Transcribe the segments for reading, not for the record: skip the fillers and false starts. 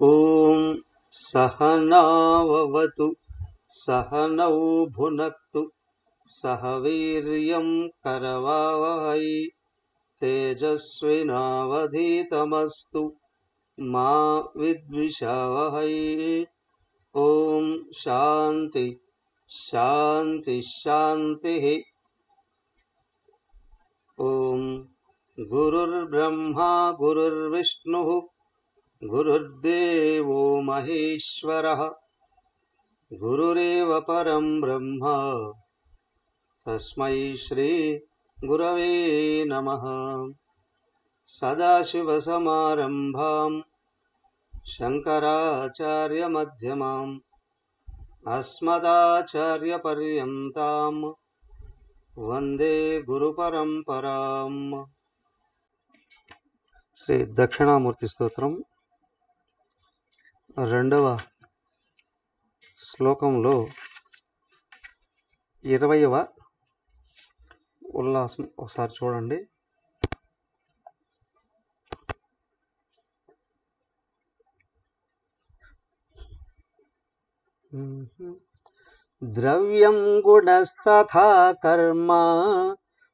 ఓం सहनाववतु सहनौ भुनक्तु सह वीर्यं करवावहै तेजस्विनावधीतमस्तु मा विद्विषावहै। ओम शांति शांति शांति। ओम गुरुर्ब्रह्मा गुरुर्विष्णुः गुरुर्देवो महेश्वरः गुरुरेव परं ब्रह्म तस्मै श्री गुरवे नमः। सदाशिवसमारम्भां शंकराचार्यमध्यमाम् अस्मदाचार्यपर्यन्तां वंदे गुरुपरंपराम्। శ్రీ దక్షిణామూర్తి స్తోత్రం రెండవ శ్లోకంలో 20వ ఉల్లాసం ఒకసారి చూడండి. ద్రవ్యం గుణస్తథా కర్మ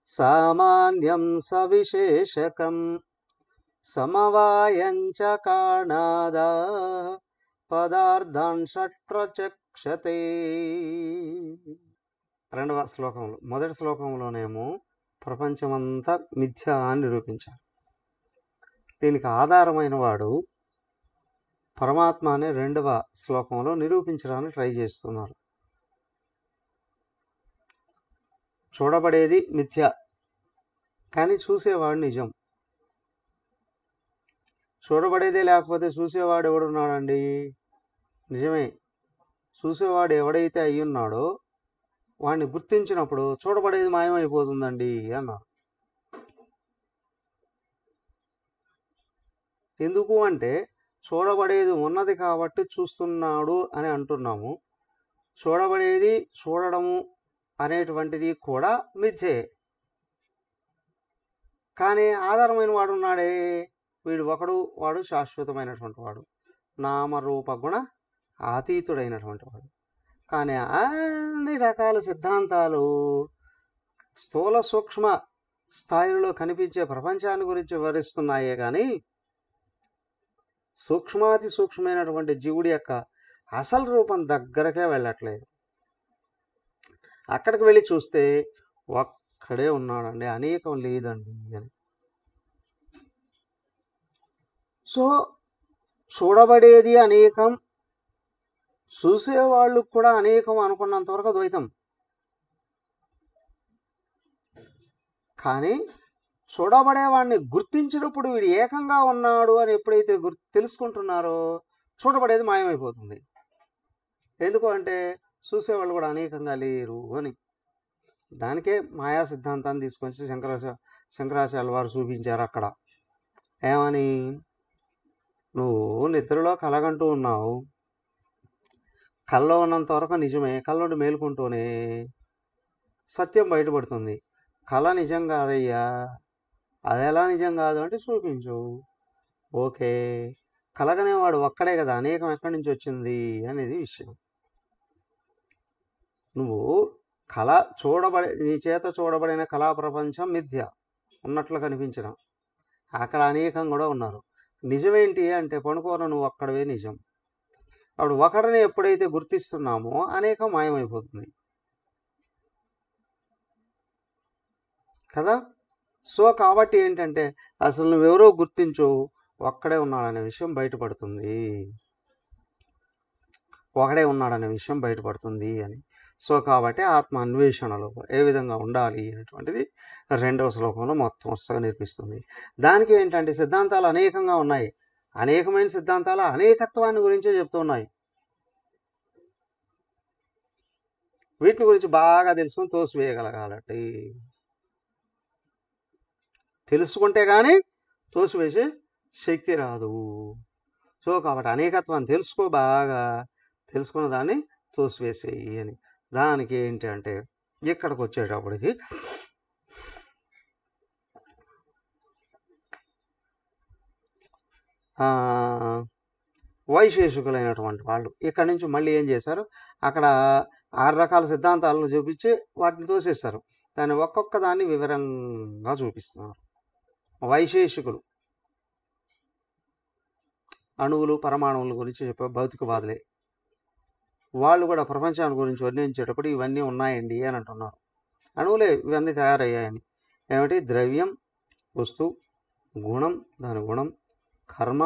సామాన్యం సవిశేషకం సమవాయంచ కాణాద పదార్థాన్ షట్ప్రచక్షతే. రెండవ శ్లోకంలో మొదటి శ్లోకంలోనేమో ప్రపంచమంతా మిథ్య అని నిరూపించారు. దీనికి ఆధారమైన వాడు పరమాత్మ అనే రెండవ శ్లోకంలో నిరూపించడానికి ట్రై చేస్తున్నారు. చూడబడేది మిథ్య, కానీ చూసేవాడు నిజం. చూడబడేదే లేకపోతే చూసేవాడు ఎవడున్నాడండి? నిజమే, చూసేవాడు ఎవడైతే అయ్యున్నాడో వాడిని గుర్తించినప్పుడు చూడబడేది మాయమైపోతుందండి అన్నారు. ఎందుకు అంటే చూడబడేది ఉన్నది కాబట్టి చూస్తున్నాడు అని అంటున్నాము. చూడబడేది చూడడము అనేటువంటిది కూడా మిథ్యే, కానీ ఆధారమైన వాడు ఉన్నాడే, వీడు ఒకడు, వాడు శాశ్వతమైనటువంటి వాడు, నామరూప గుణ అతీతుడైనటువంటి వాడు. కానీ అన్ని రకాల సిద్ధాంతాలు స్థూల సూక్ష్మ స్థాయిలో కనిపించే ప్రపంచాన్ని గురించి వివరిస్తున్నాయే కానీ సూక్ష్మాతి సూక్ష్మమైనటువంటి జీవుడి యొక్క అసలు రూపం దగ్గరకే వెళ్ళట్లేదు. అక్కడికి వెళ్ళి చూస్తే ఒక్కడే ఉన్నాడండి, అనేకం లేదండి అని. సో చూడబడేది అనేకం, చూసేవాళ్ళు కూడా అనేకం అనుకున్నంత వరకు ద్వైతం. కానీ చూడబడేవాడిని గుర్తించినప్పుడు వీడు ఏకంగా ఉన్నాడు అని ఎప్పుడైతే తెలుసుకుంటున్నారో చూడబడేది మాయమైపోతుంది. ఎందుకు అంటే చూసేవాళ్ళు కూడా అనేకంగా లేరు అని. దానికే మాయా సిద్ధాంతాన్ని తీసుకొచ్చి శంకరాచార్యుల వారు చూపించారు అక్కడ. ఏమని? నువ్వు నిద్రలో కలగంటూ ఉన్నావు, కల్లో ఉన్నంత వరకు నిజమే, కల్లోండి మేలుకుంటూనే సత్యం బయటపడుతుంది. కళ నిజం కాదయ్యా, అది ఎలా నిజం కాదు అంటే చూపించు. ఓకే, కలగనేవాడు ఒక్కడే కదా, అనేకం ఎక్కడి నుంచి వచ్చింది అనేది విషయం. నువ్వు కళ నీ చేత చూడబడిన కళా ప్రపంచం మిథ్య ఉన్నట్లు కనిపించిన, అక్కడ అనేకం కూడా ఉన్నారు. నిజమేంటి అంటే పనుకోన నువ్వు ఒక్కడవే నిజం. అప్పుడు ఒకడిని ఎప్పుడైతే గుర్తిస్తున్నామో అనేకం మాయమైపోతుంది కదా. సో కాబట్టి ఏంటంటే అసలు నువ్వెవరో గుర్తించు, ఒక్కడే ఉన్నాడనే విషయం బయటపడుతుంది. ఒకడే ఉన్నాడనే విషయం బయటపడుతుంది అని. సో కాబట్టి ఆత్మ అన్వేషణలో ఏ విధంగా ఉండాలి అనేటువంటిది 2వ శ్లోకంలో మొత్తం వరుసగా నేర్పిస్తుంది. దానికి ఏంటంటే సిద్ధాంతాలు అనేకంగా ఉన్నాయి. అనేకమైన సిద్ధాంతాలు అనేకత్వాన్ని గురించే చెప్తూ ఉన్నాయి. వీటి గురించి బాగా తెలుసుకొని తోసివేయగలగాలండి. తెలుసుకుంటే కానీ తోసివేసే శక్తి రాదు. సో కాబట్టి అనేకత్వాన్ని తెలుసుకో, బాగా తెలుసుకున్న దాన్ని తోసివేసేయి అని. దానికి ఏంటి అంటే ఇక్కడికి వచ్చేటప్పటికి వైశేషికులైనటువంటి వాళ్ళు ఇక్కడి నుంచి మళ్ళీ ఏం చేశారు, అక్కడ 6 రకాల సిద్ధాంతాలను చూపించి వాటిని తోసేశారు. దాన్ని ఒక్కొక్క దాన్ని వివరంగా చూపిస్తున్నారు. వైశేషికులు అణువులు పరమాణువుల గురించి చెప్పే భౌతికవాదులే. వాళ్ళు కూడా ప్రపంచాన్ని గురించి వర్ణించేటప్పుడు ఇవన్నీ ఉన్నాయండి అని అంటున్నారు. అణువులే ఇవన్నీ తయారయ్యాయని. ఏమిటి? ద్రవ్యం, వస్తువు, గుణం, దాని గుణం, కర్మ,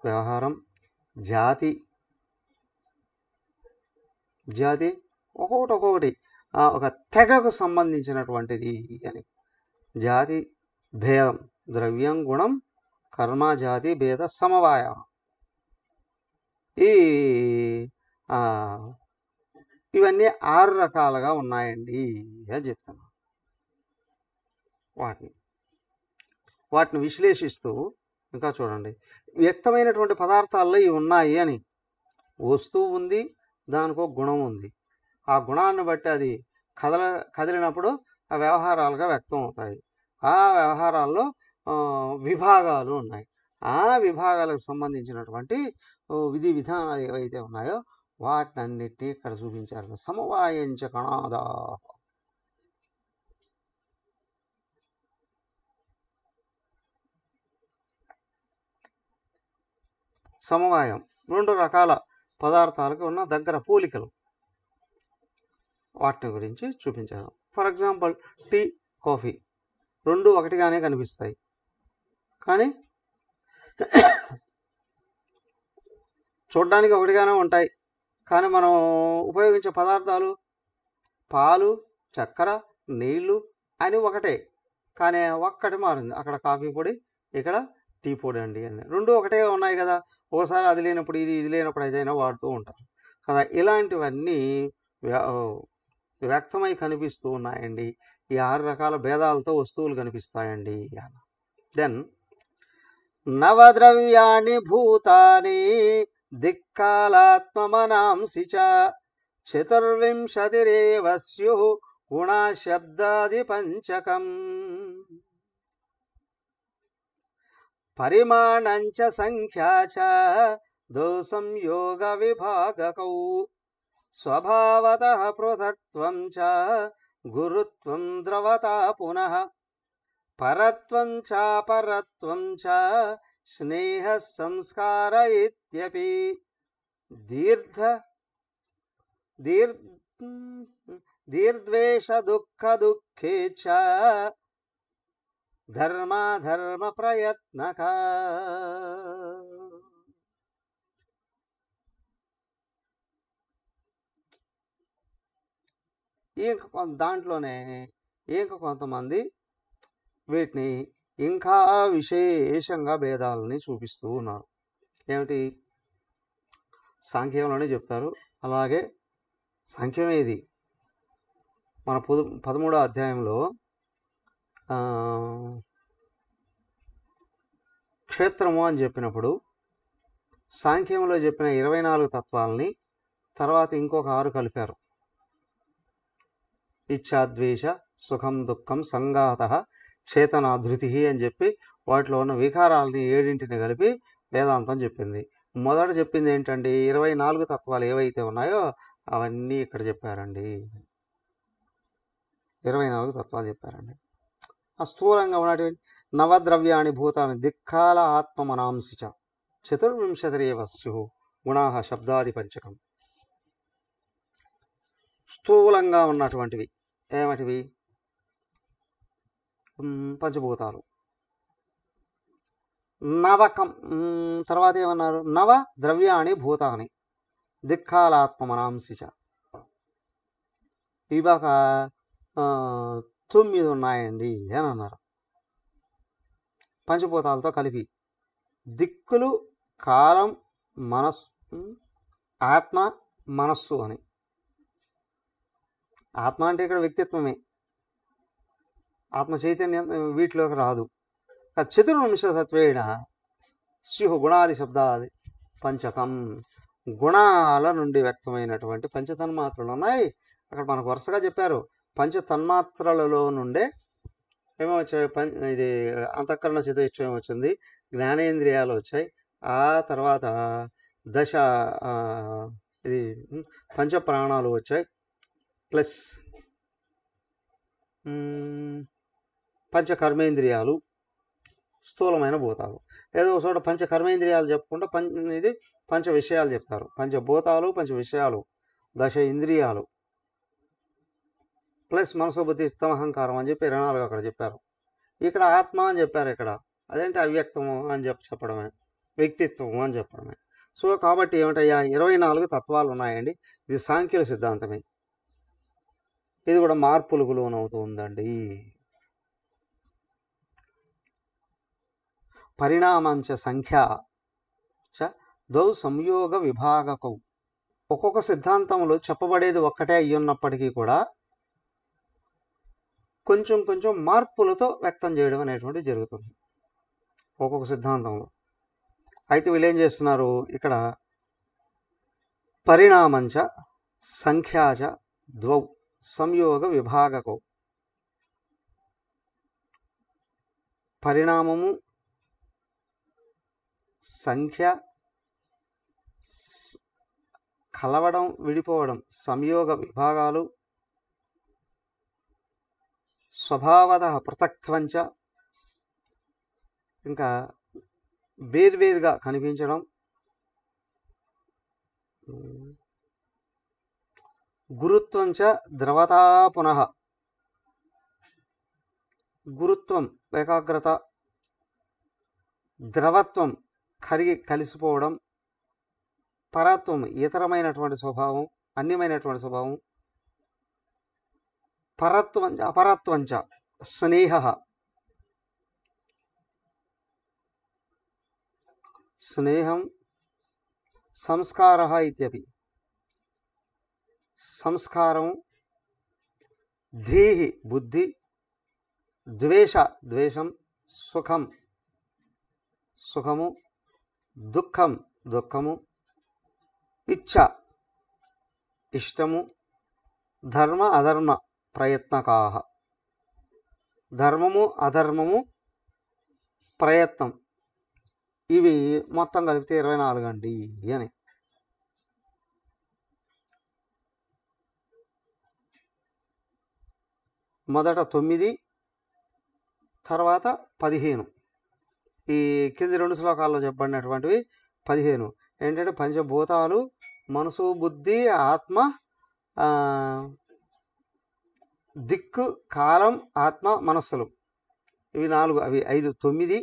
వ్యవహారం, జాతి ఒక్కొక్కటి ఒక తెగకు సంబంధించినటువంటిది అని. జాతి భేదం, ద్రవ్యం, గుణం, కర్మ, జాతి భేద సమవాయం. ఇవన్నీ 6 రకాలుగా ఉన్నాయండి అని చెప్తున్నాను. వాటిని విశ్లేషిస్తూ ఇంకా చూడండి, వ్యక్తమైనటువంటి పదార్థాల్లో ఇవి ఉన్నాయి అని. వస్తువు ఉంది, దానికో గుణం ఉంది. ఆ గుణాన్ని బట్టి అది కదిలినప్పుడు ఆ వ్యవహారాలుగా వ్యక్తం అవుతాయి. ఆ వ్యవహారాల్లో విభాగాలు ఉన్నాయి. ఆ విభాగాలకు సంబంధించినటువంటి విధి విధానాలు ఏవైతే ఉన్నాయో వాటినన్నిటినీ ఇక్కడ చూపించారు. సమవాయంచ కణాదా, సమవాయం 2 రకాల పదార్థాలకు ఉన్న దగ్గర పోలికలు, వాటిని గురించి చూపించాను. ఫర్ ఎగ్జాంపుల్ టీ, కాఫీ 2 ఒకటిగానే కనిపిస్తాయి, కానీ చూడ్డానికి ఒకటిగానే ఉంటాయి. కానీ మనం ఉపయోగించే పదార్థాలు పాలు, చక్కెర, నీళ్ళు అని ఒకటే, కానీ ఒక్కటి మారింది. అక్కడ కాఫీ పొడి, ఇక్కడ టీ పొడి అండి అని. 2 ఒకటే ఉన్నాయి కదా. ఒకసారి అది లేనప్పుడు ఇది లేనప్పుడు ఏదైనా వాడుతూ ఉంటారు కదా. ఇలాంటివన్నీ వ్యక్తమై కనిపిస్తూ ఉన్నాయండి. ఈ 6 రకాల భేదాలతో వస్తువులు కనిపిస్తాయండి. దెన్ నవద్రవ్యాణి భూతాని దిక్కాలాత్మమనాంసి చ చతుర్వింశతిరేవ స్యుః గుణశబ్దాది పంచకం పరిమాణంచ సంఖ్యా చ దోషం యోగ విభాగకౌ స్వభావతః పృథక్త్వం చ గురుత్వం ద్రవతా పునః పరత్వం చాపరత్వం చ స్నేహ సంస్కార ఇత్యపి దీర్ద్వేష దుఃఖ దుఃఖే చ ధర్మ ప్రయత్నక. దాంట్లోనే ఇంకా కొంతమంది వీటిని ఇంకా విశేషంగా భేదాలని చూపిస్తూ ఉన్నారు. ఏమిటి? సాంఖ్యంలోనే చెప్తారు. అలాగే సాంఖ్యం ఏది మన 13వ అధ్యాయంలో క్షేత్రము అని చెప్పినప్పుడు సాంఖ్యంలో చెప్పిన 24 తత్వాలని తర్వాత ఇంకొక 6 కలిపారు. ఇచ్ఛాద్వేష సుఖం దుఃఖం సంఘాత చేతనా ధృతి అని చెప్పి వాటిలో ఉన్న వికారాలని 7 కలిపి వేదాంతం చెప్పింది. మొదట చెప్పింది ఏంటండి? 24 తత్వాలు ఏవైతే ఉన్నాయో అవన్నీ ఇక్కడ చెప్పారండి. 24 తత్వాలు చెప్పారండి. ఆ స్థూలంగా ఉన్నటువంటి నవద్రవ్యాణి భూతాన్ని దిక్కాల ఆత్మమనాంసి చ చతుర్వింశతిరేవ స్యుః గుణాః శబ్దాది పంచకం. స్థూలంగా ఉన్నటువంటివి ఏమిటివి? పంచభూతాలు. నవకం తర్వాత ఏమన్నారు? నవ ద్రవ్యాణి భూతాని, దిక్కాలాత్మమనాంసిచ. ఇవాక 9 ఉన్నాయండి అని అన్నారు. పంచభూతాలతో కలిపి దిక్కులు, కాలం, మనస్సు, ఆత్మ, మనస్సు అని. ఆత్మ అంటే ఇక్కడ వ్యక్తిత్వమే, ఆత్మ చైతన్యం వీటిలోకి రాదు. చతుర్వింశతత్వేన స్యు గుణాది శబ్దాది పంచకం. గుణాల నుండి వ్యక్తమైనటువంటి పంచతన్మాత్రలు ఉన్నాయి. అక్కడ మనకు వరుసగా చెప్పారు. పంచతన్మాత్రలలో నుండే ఏమో వచ్చాయి, ఇది అంతఃకరణ చతుష్టయం వచ్చింది, జ్ఞానేంద్రియాలు వచ్చాయి, ఆ తర్వాత దశ ఇది పంచప్రాణాలు వచ్చాయి, ప్లస్ పంచకర్మేంద్రియాలు, స్థూలమైన భూతాలు. ఏదో చోట పంచకర్మేంద్రియాలు చెప్పకుండా ఇది పంచ విషయాలు చెప్తారు. పంచభూతాలు, పంచ విషయాలు, దశ ఇంద్రియాలు, ప్లస్ మనసు, బుద్ధి, చిత్తం, అహంకారం అని చెప్పి 24 అక్కడ చెప్పారు. ఇక్కడ ఆత్మ అని చెప్పారు. ఇక్కడ అదేంటి అవ్యక్తము అని చెప్పడమే, వ్యక్తిత్వము అని చెప్పడమే. సో కాబట్టి ఏమిటయ్యా, 24 తత్వాలు ఉన్నాయండి. ఇది సాంఖ్యుల సిద్ధాంతమే. ఇది కూడా మార్పులకు లోనవుతుందండి. పరిణామంచ సంఖ్య చ దౌ సంయోగ విభాగకౌ. ఒక్కొక్క సిద్ధాంతంలో చెప్పబడేది ఒక్కటే అయ్యున్నప్పటికీ కూడా కొంచెం కొంచెం మార్పులతో వ్యక్తం చేయడం అనేటువంటిది జరుగుతుంది ఒక్కొక్క సిద్ధాంతంలో. అయితే వీళ్ళు ఏం చేస్తున్నారు, ఇక్కడ పరిణామంచ సంఖ్యాచ ద్వౌ సంయోగ విభాగకౌ. పరిణామము, సంఖ్య, కలవడం, విడిపోవడం, సంయోగ విభాగాలు, స్వభావత పృథక్త్వంచ, ఇంకా వేర్వేరుగా కనిపించడం, గురుత్వంచ ద్రవతా పునః. గురుత్వం ఏకాగ్రత, ద్రవత్వం కరిగి కలిసిపోవడం, పరత్వం ఇతరమైనటువంటి స్వభావం, అన్యమైనటువంటి స్వభావం, పరత్వం అపరత్వంచ స్నేహ. స్నేహం సంస్కార ఇత్యపి. సంస్కారం, ధీహి బుద్ధి, ద్వేష ద్వేషం, సుఖం సుఖము, దుఃఖం దుఃఖము, ఇచ్ఛ ఇష్టము, ధర్మ అధర్మ ప్రయత్నకాహ. ధర్మము అధర్మము ప్రయత్నం, ఇవి మొత్తం కలిపితే 24 అండి అని. మొదట 9, తర్వాత 15. ఈ కింది 2 శ్లోకాల్లో చెప్పబడినటువంటివి 15 ఏంటంటే పంచభూతాలు, మనసు, బుద్ధి, ఆత్మ, దిక్కు, కాలం, ఆత్మ, మనస్సులు, ఇవి 4, అవి 5, 9.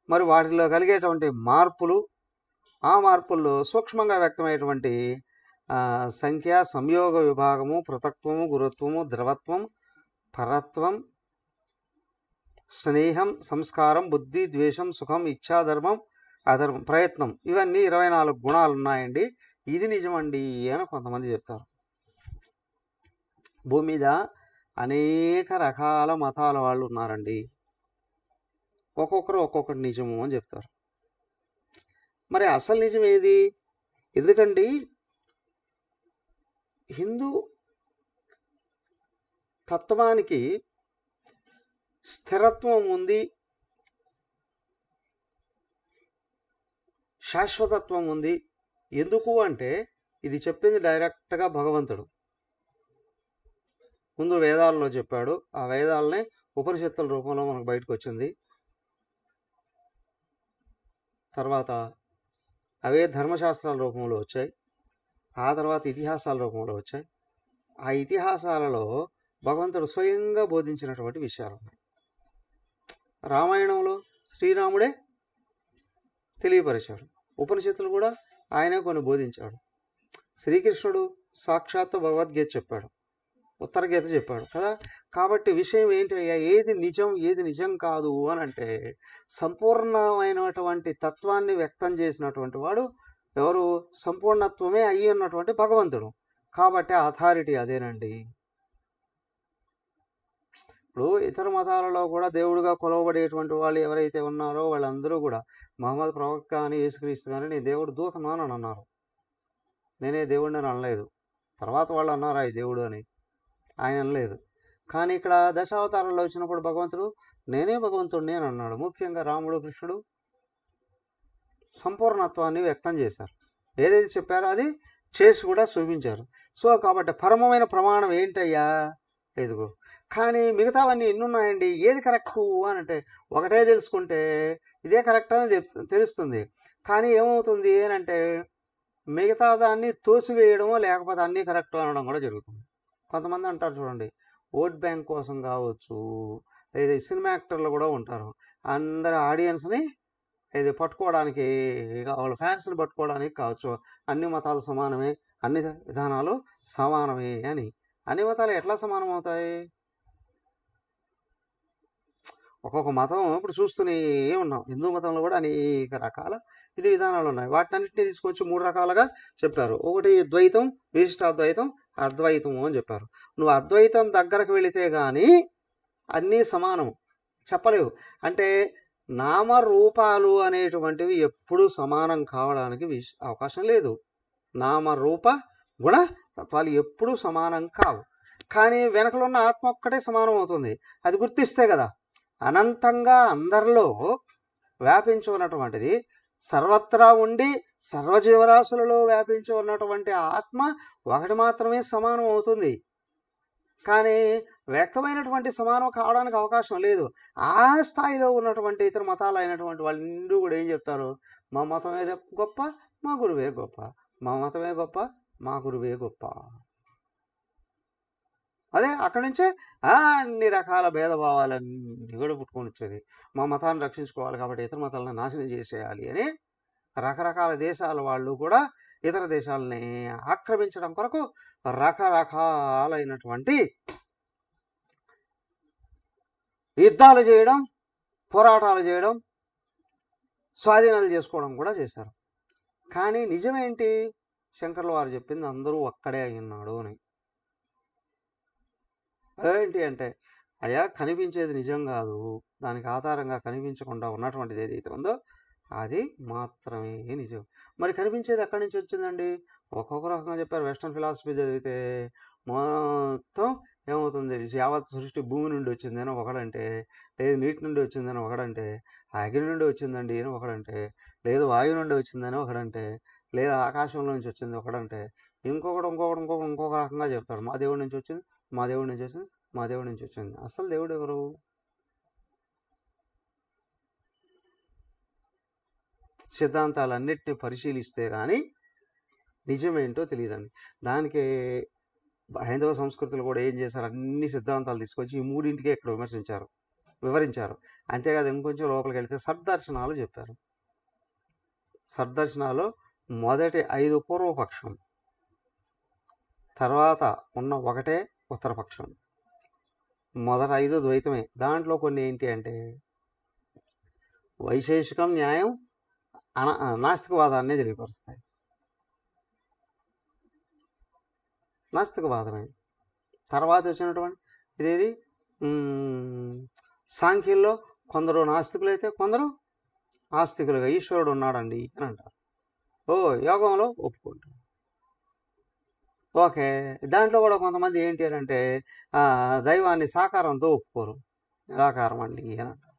మరి వాటిలో కలిగేటువంటి మార్పులు, ఆ మార్పుల్లో సూక్ష్మంగా వ్యక్తమయ్యేటువంటి సంఖ్య, సంయోగ విభాగము, పృథక్త్వము, గురుత్వము, ద్రవత్వం, పరత్వం, స్నేహం, సంస్కారం, బుద్ధి, ద్వేషం, సుఖం, ఇచ్ఛా, ధర్మం, అధర్మం, ప్రయత్నం, ఇవన్నీ 24 గుణాలు ఉన్నాయండి. ఇది నిజమండి అని కొంతమంది చెప్తారు. భూమి మీద అనేక రకాల మతాల వాళ్ళు ఉన్నారండి. ఒక్కొక్కరు ఒక్కొక్కటి నిజము అని చెప్తారు. మరి అసలు నిజం ఏది? ఎందుకండి హిందూ తత్వానికి స్థిరత్వం ఉంది, శాశ్వతత్వం ఉంది. ఎందుకు అంటే ఇది చెప్పింది డైరెక్ట్గా భగవంతుడు. ముందు వేదాల్లో చెప్పాడు, ఆ వేదాలనే ఉపనిషత్తుల రూపంలో మనకు బయటకు వచ్చింది. తర్వాత అవే ధర్మశాస్త్రాల రూపంలో వచ్చాయి. ఆ తర్వాత ఇతిహాసాల రూపంలో వచ్చాయి. ఆ ఇతిహాసాలలో భగవంతుడు స్వయంగా బోధించినటువంటి విషయాలు ఉన్నాయి. రామాయణంలో శ్రీరాముడే తెలియపరిచాడు. ఉపనిషత్తులు కూడా ఆయనే కొన్ని బోధించాడు. శ్రీకృష్ణుడు సాక్షాత్తు భగవద్గీత చెప్పాడు, ఉత్తర గీత చెప్పాడు కదా. కాబట్టి విషయం ఏంటయ్యా, ఏది నిజం ఏది నిజం కాదు అని అంటే సంపూర్ణమైనటువంటి తత్వాన్ని వ్యక్తం చేసినటువంటి వాడు ఎవరు? సంపూర్ణత్వమే అయ్యి ఉన్నటువంటి భగవంతుడు. కాబట్టి అథారిటీ అదేనండి. ఇప్పుడు ఇతర మతాలలో కూడా దేవుడిగా కొలవబడేటువంటి వాళ్ళు ఎవరైతే ఉన్నారో వాళ్ళందరూ కూడా మహమ్మద్ ప్రవక్త కానీ యేసుక్రీస్తు కానీ నేను దేవుడు దూతను అని అన్నారు. నేనే దేవుడిని అని అనలేదు. తర్వాత వాళ్ళు అన్నారు ఆయన దేవుడు అని, ఆయన అనలేదు. కానీ ఇక్కడ దశావతారంలో వచ్చినప్పుడు భగవంతుడు నేనే భగవంతుడిని అని అన్నాడు. ముఖ్యంగా రాముడు కృష్ణుడు సంపూర్ణత్వాన్ని వ్యక్తం చేశారు. ఏదైతే చెప్పారో అది చేసి కూడా చూపించారు. సో కాబట్టి పరమమైన ప్రమాణం ఏంటయ్యా, ఎదుగు. కానీ మిగతావన్నీ ఎన్నున్నాయండి, ఏది కరెక్టు అని అంటే ఒకటే తెలుసుకుంటే ఇదే కరెక్ట్ అని తెలుస్తుంది. కానీ ఏమవుతుంది అని అంటే మిగతా దాన్ని తోసివేయడమో లేకపోతే అన్నీ కరెక్ట్ అనడం కూడా జరుగుతుంది. కొంతమంది అంటారు చూడండి, ఓట్ బ్యాంక్ కోసం కావచ్చు, లేదా సినిమా యాక్టర్లు కూడా ఉంటారు, అందరి ఆడియన్స్ని ఇది పట్టుకోవడానికి, వాళ్ళ ఫ్యాన్స్ని పట్టుకోవడానికి కావచ్చు, అన్ని మతాలు సమానమే, అన్ని విధానాలు సమానమే అని. అన్ని మతాలు ఎట్లా సమానం అవుతాయి? ఒక్కొక్క మతం ఇప్పుడు చూస్తూనే ఉన్నాం. హిందూ మతంలో కూడా అనేక రకాల విధానాలు ఉన్నాయి. వాటినన్నింటినీ తీసుకొచ్చి 3 రకాలుగా చెప్పారు. ఒకటి ద్వైతం, విశిష్టాద్వైతం, అద్వైతం అని చెప్పారు. నువ్వు అద్వైతం దగ్గరకు వెళితే కానీ అన్నీ సమానం చెప్పలేవు. అంటే నామరూపాలు అనేటువంటివి ఎప్పుడూ సమానం కావడానికి అవకాశం లేదు. నామరూప గుణ తత్వాలు ఎప్పుడూ సమానం కావు. కానీ వెనకలో ఉన్న ఆత్మ ఒక్కటే సమానం అవుతుంది. అది గుర్తిస్తే కదా. అనంతంగా అందరిలో వ్యాపించి ఉన్నటువంటిది, సర్వత్రా ఉండి సర్వజీవరాశులలో వ్యాపించి ఉన్నటువంటి ఆత్మ ఒకటి మాత్రమే సమానం అవుతుంది. కానీ వ్యక్తమైనటువంటి సమానం కావడానికి అవకాశం లేదు. ఆ స్థాయిలో ఉన్నటువంటి ఇతర మతాలు అయినటువంటి వాళ్ళందరూ కూడా ఏం చెప్తారు? మా మతమే గొప్ప, మా గురువే గొప్ప, మా మతమే గొప్ప, మా గురువే గొప్ప. అదే అక్కడి నుంచే అన్ని రకాల భేదభావాలన్నీ కూడా పుట్టుకొని వచ్చేది. మా మతాన్ని రక్షించుకోవాలి కాబట్టి ఇతర మతాలను నాశనం చేసేయాలి అని రకరకాల దేశాల వాళ్ళు కూడా ఇతర దేశాలని ఆక్రమించడం కొరకు రకరకాలైనటువంటి యుద్ధాలు చేయడం, పోరాటాలు చేయడం, స్వాధీనాలు చేసుకోవడం కూడా చేశారు. కానీ నిజమేంటి? శంకర్ల వారు చెప్పింది అందరూ ఒక్కడే అయినాడు అని. ఏంటి అంటే అయ్యా కనిపించేది నిజం కాదు, దానికి ఆధారంగా కనిపించకుండా ఉన్నటువంటిది ఏదైతే ఉందో అది మాత్రమే నిజం. మరి కనిపించేది ఎక్కడి నుంచి వచ్చిందండి? ఒక్కొక్క రకంగా చెప్పారు. వెస్టర్న్ ఫిలాసఫీ చదివితే మొత్తం ఏమవుతుంది? యావత్ సృష్టి భూమి నుండి వచ్చిందని ఒకడంటే, లేదు నీటి నుండి వచ్చిందని ఒకడంటే, అగ్ని నుండి వచ్చిందండి అని ఒకడంటే, లేదు వాయువు నుండి వచ్చిందని ఒకడంటే, లేదా ఆకాశంలో నుంచి వచ్చింది ఒకడంటే, ఇంకొక రకంగా చెప్తాడు. మా దేవుడి నుంచి వచ్చింది, మా దేవుడి నుంచి వచ్చింది, మా దేవుడి నుంచి వచ్చింది. అసలు దేవుడు ఎవరు? సిద్ధాంతాలన్నిటిని పరిశీలిస్తే కానీ నిజమేంటో తెలియదండి. దానికి హైందవ సంస్కృతులు కూడా ఏం చేశారు? అన్ని సిద్ధాంతాలు తీసుకొచ్చి ఈ మూడింటికే ఇక్కడ వివరించారు. అంతేకాదు ఇంకొంచెం లోపలికి వెళితే సద్దర్శనాలు చెప్పారు. సద్దర్శనాలు మొదటి 5 పూర్వపక్షం, తర్వాత ఉన్న ఒకటే ఉత్తరపక్షం, మొదటి 5 ద్వైతమే. దాంట్లో కొన్ని ఏంటి అంటే వైశేషికం, న్యాయం, నాస్తికవాదాన్ని తెలియపరుస్తాయి. నాస్తికవాదమే. తర్వాత వచ్చినటువంటి ఇదేది సాంఖ్యంలో కొందరు నాస్తికులైతే కొందరు ఆస్తికులుగా ఈశ్వరుడు ఉన్నాడండి అని అంటారు. యోగంలో ఒప్పుకుంటారు. ఓకే, దాంట్లో కూడా కొంతమంది ఏంటి అని అంటే దైవాన్ని సాకారంతో ఒప్పుకోరు, నిరాకారం అండి అని అంటారు.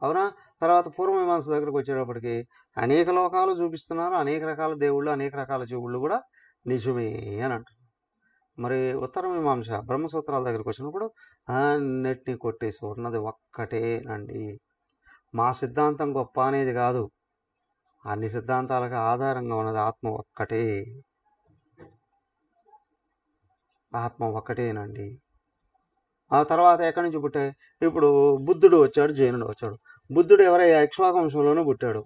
అవునా? తర్వాత పూర్వమీమాంస దగ్గరకు వచ్చేటప్పటికి అనేక లోకాలు చూపిస్తున్నారు, అనేక రకాల దేవుళ్ళు, అనేక రకాల జీవుళ్ళు కూడా నిజమే అని అంటారు. మరి ఉత్తర మీమాంస బ్రహ్మసూత్రాల దగ్గరికి వచ్చినప్పుడు అన్నిటినీ కొట్టేసి ఉన్నది ఒక్కటేనండి, మా సిద్ధాంతం గొప్ప అనేది కాదు, అన్ని సిద్ధాంతాలకు ఆధారంగా ఉన్నది ఆత్మ ఒక్కటే, ఆత్మ ఒక్కటేనండి. ఆ తర్వాత ఎక్కడి నుంచి పుట్టాయి? ఇప్పుడు బుద్ధుడు వచ్చాడు, జైనుడు వచ్చాడు. బుద్ధుడు ఎవరయ్యా? ఇక్ష్వాకు వంశంలోనే పుట్టాడు.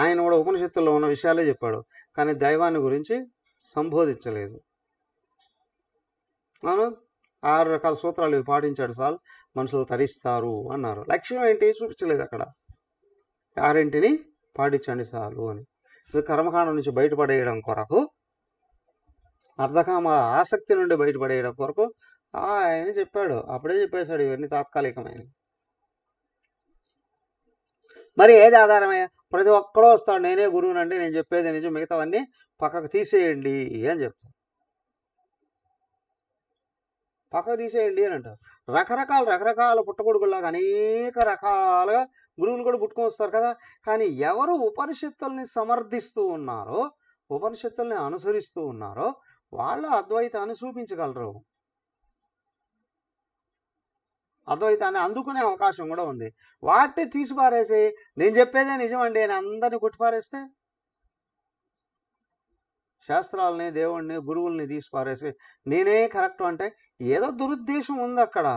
ఆయన కూడా ఉపనిషత్తుల్లో ఉన్న విషయాలే చెప్పాడు, కానీ దైవాన్ని గురించి సంబోధించలేదు. అవును, 6 రకాల సూత్రాలు ఇవి పాటించాడు చాలు మనుషులు తరిస్తారు అన్నారు. లక్ష్యం ఏంటి చూపించలేదు అక్కడ. 6 పాటించండి చాలు అని. ఇది కర్మకాండం నుంచి బయటపడేయడం కొరకు, అర్ధకామ ఆసక్తి నుండి బయటపడేయడం కొరకు ఆయన చెప్పాడు. అప్పుడే చెప్పేశాడు ఇవన్నీ తాత్కాలికమైన. మరి ఏది ఆధారమే? ప్రతి ఒక్కడో వస్తాడు, నేనే గురువునండి, నేను చెప్పేది నిజం, మిగతావన్నీ పక్కకు తీసేయండి అని చెప్తాను. పక్కకు తీసేయండి అని అంటారు. రకరకాల పుట్టగొడుగులాగా అనేక రకాలుగా గురువులు కూడా పుట్టుకొని వస్తారు కదా. కానీ ఎవరు ఉపనిషత్తుల్ని సమర్థిస్తూ ఉన్నారో, ఉపనిషత్తుల్ని అనుసరిస్తూ ఉన్నారో వాళ్ళు అద్వైతాన్ని చూపించగలరు. అద్వైతాన్ని అందుకునే అవకాశం కూడా ఉంది. వాటిని తీసిపారేసి నేను చెప్పేదే నిజమండి అని అందరినీ కొట్టిపారేస్తే, శాస్త్రాలని, దేవుణ్ణి, గురువుల్ని తీసిపారేసి నేనే కరెక్ట్ అంటే ఏదో దురుద్దేశం ఉంది అక్కడ,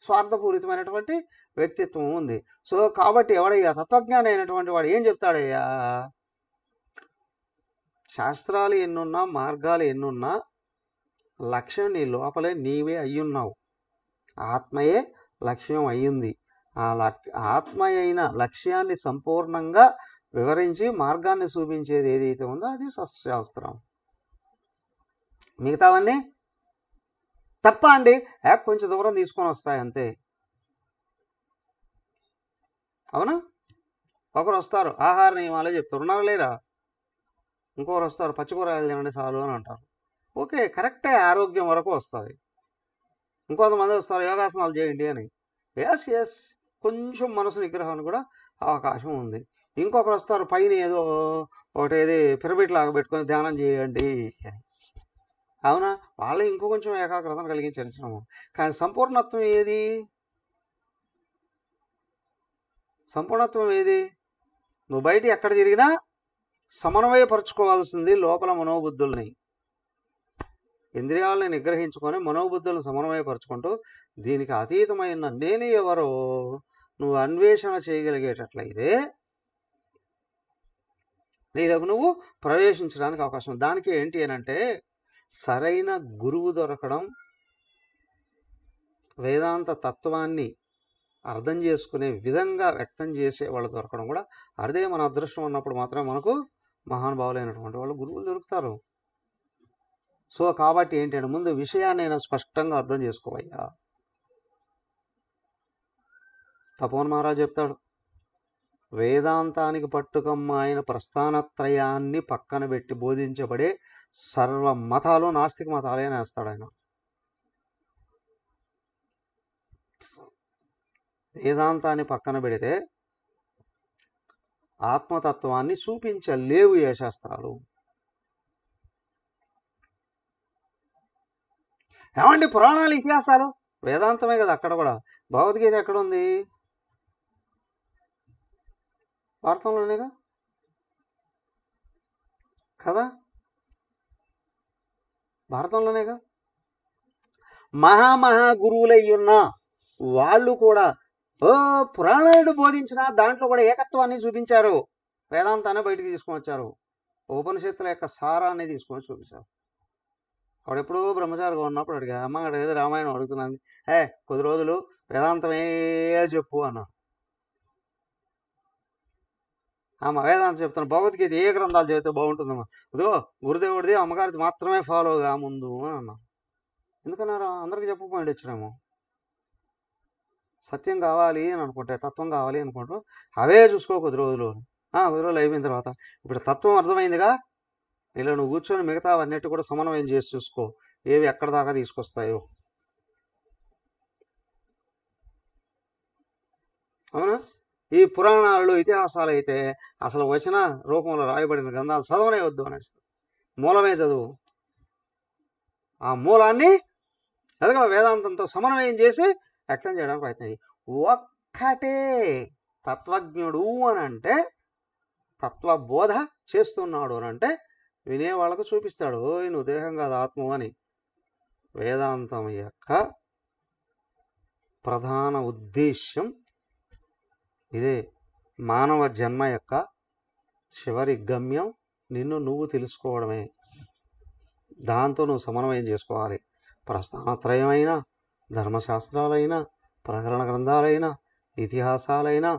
స్వార్థపూరితమైనటువంటి వ్యక్తిత్వం ఉంది. సో కాబట్టి ఎవడయ్యా తత్వజ్ఞాని అయినటువంటి వాడు ఏం చెప్తాడయ్యా? శాస్త్రాలు ఎన్నున్నా, మార్గాలు ఎన్నున్నా, లక్ష్యం నీ లోపలే నీవే అయ్యున్నావు. ఆత్మయే లక్ష్యం అయ్యింది. ఆ ఆత్మ అయిన లక్ష్యాన్ని సంపూర్ణంగా వివరించి మార్గాన్ని చూపించేది ఏదైతే ఉందో అది సత్శాస్త్రం. మిగతావన్నీ తప్ప అండి, కొంచెం దూరం తీసుకొని వస్తాయి అంతే. అవునా? ఒకరు వస్తారు ఆహార నియమాలే చెప్తారు, ఉన్నారా లేరా? ఇంకొకరు వస్తారు పచ్చికూరగాయలు తినండి చాలు అని అంటారు. ఓకే, కరెక్టే, ఆరోగ్యం వరకు వస్తుంది. ఇంకొంతమంది వస్తారు యోగాసనాలు చేయండి అని. ఎస్ కొంచెం మనసు నిగ్రహాన్ని కూడా అవకాశం ఉంది. ఇంకొకరు వస్తారు పైన ఏదో ఒకటి ఏది పిరమిడ్ లాగా పెట్టుకొని ధ్యానం చేయండి అని. అవునా? వాళ్ళు ఇంకో కొంచెం ఏకాగ్రతను కలిగించడం. కానీ సంపూర్ణత్వం ఏది? సంపూర్ణత్వం ఏది? నువ్వు బయట ఎక్కడ తిరిగినా సమన్వయపరుచుకోవాల్సింది లోపల మనోబుద్ధుల్ని. ఇంద్రియాలని నిగ్రహించుకొని మనోబుద్ధులను సమన్వయపరుచుకుంటూ దీనికి అతీతమైన నేను ఎవరో నువ్వు అన్వేషణ చేయగలిగేటట్లయితే నీలోకి నువ్వు ప్రవేశించడానికి అవకాశం. దానికి ఏంటి అని అంటే సరైన గురువు దొరకడం, వేదాంత తత్వాన్ని అర్థం చేసుకునే విధంగా వ్యక్తం చేసే వాళ్ళు దొరకడం కూడా అదే మన అదృష్టం ఉన్నప్పుడు మాత్రమే మనకు మహానుభావులైనటువంటి వాళ్ళు గురువులు దొరుకుతారు. సో కాబట్టి ఏంటంటే ముందు విషయాన్ని స్పష్టంగా అర్థం చేసుకోవయ్యా. తపోవన్ మహారాజ్ చెప్తాడు, వేదాంతానికి పట్టుకమ్మ ఆయన ప్రస్థానత్రయాన్ని పక్కన పెట్టి బోధించబడే సర్వ మతాలు నాస్తిక మతాలే నేస్తాడు ఆయన. వేదాంతాన్ని పక్కన పెడితే ఆత్మతత్వాన్ని చూపించలేవు ఏ శాస్త్రాలు. ఏమండి పురాణాలు, ఇతిహాసాలు వేదాంతమే కదా. అక్కడ కూడా భగవద్గీత ఎక్కడుంది? భారతంలోనేగా కదా, భారతంలోనేగా. మహా గురువులయ్యున్న వాళ్ళు కూడా పురాణాలు బోధించిన దాంట్లో కూడా ఏకత్వాన్ని చూపించారు, వేదాంతాన్ని బయటికి తీసుకొని వచ్చారు, ఉపనిషత్తుల యొక్క సారాన్ని తీసుకొని చూపించారు. వాడు ఎప్పుడూ బ్రహ్మచారిగా ఉన్నప్పుడు అడిగా, అమ్మ అడిగేది రామాయణం అడుగుతున్నాను, కొద్ది రోజులు వేదాంతమే చెప్పు అన్నారు. అమ్మ వేదాంతం చెప్తాను, భగవద్గీత ఏ గ్రంథాలు చదివితే బాగుంటుందమ్మా, ఇదో గురుదేవుడిది అమ్మగారిది మాత్రమే ఫాలోగా ముందు అని అన్నారు. ఎందుకన్నారా? అందరికీ చెప్పకపోయింది వచ్చినాము. సత్యం కావాలి అని అనుకుంటే, తత్వం కావాలి అనుకుంటూ అవే చూసుకో కొద్ది రోజులు. కొద్ది రోజులు అయిపోయిన తర్వాత ఇప్పుడు తత్వం అర్థమైందిగా, ఇలా నువ్వు కూర్చొని మిగతా అన్నిటి కూడా సమన్వయం చేసి చూసుకో, ఏవి ఎక్కడ దాకా తీసుకొస్తాయో. అవునా? ఈ పురాణాలు, ఇతిహాసాలు అయితే అసలు వచన రూపంలో రాయబడిన గ్రంథాలు చదవనే వద్దు అనేసి, మూలమే చదువు. ఆ మూలాన్ని అదిగా వేదాంతంతో సమన్వయం చేసి వ్యక్తం చేయడానికి ప్రయత్నం చేయి. ఒక్కటే తత్వజ్ఞుడు అని అంటే, తత్వబోధ చేస్తున్నాడు అని అంటే వినేవాళ్ళకు చూపిస్తాడు, నువ్వు దేహం కాదు ఆత్మ అని. వేదాంతం యొక్క ప్రధాన ఉద్దేశ్యం ఇదే, మానవ జన్మ యొక్క చివరి గమ్యం నిన్ను నువ్వు తెలుసుకోవడమే. దాంతో నువ్వు సమన్వయం చేసుకోవాలి. ప్రస్థానత్రయమైనా, ధర్మశాస్త్రాలైనా, ప్రకరణ గ్రంథాలైనా, ఇతిహాసాలైనా,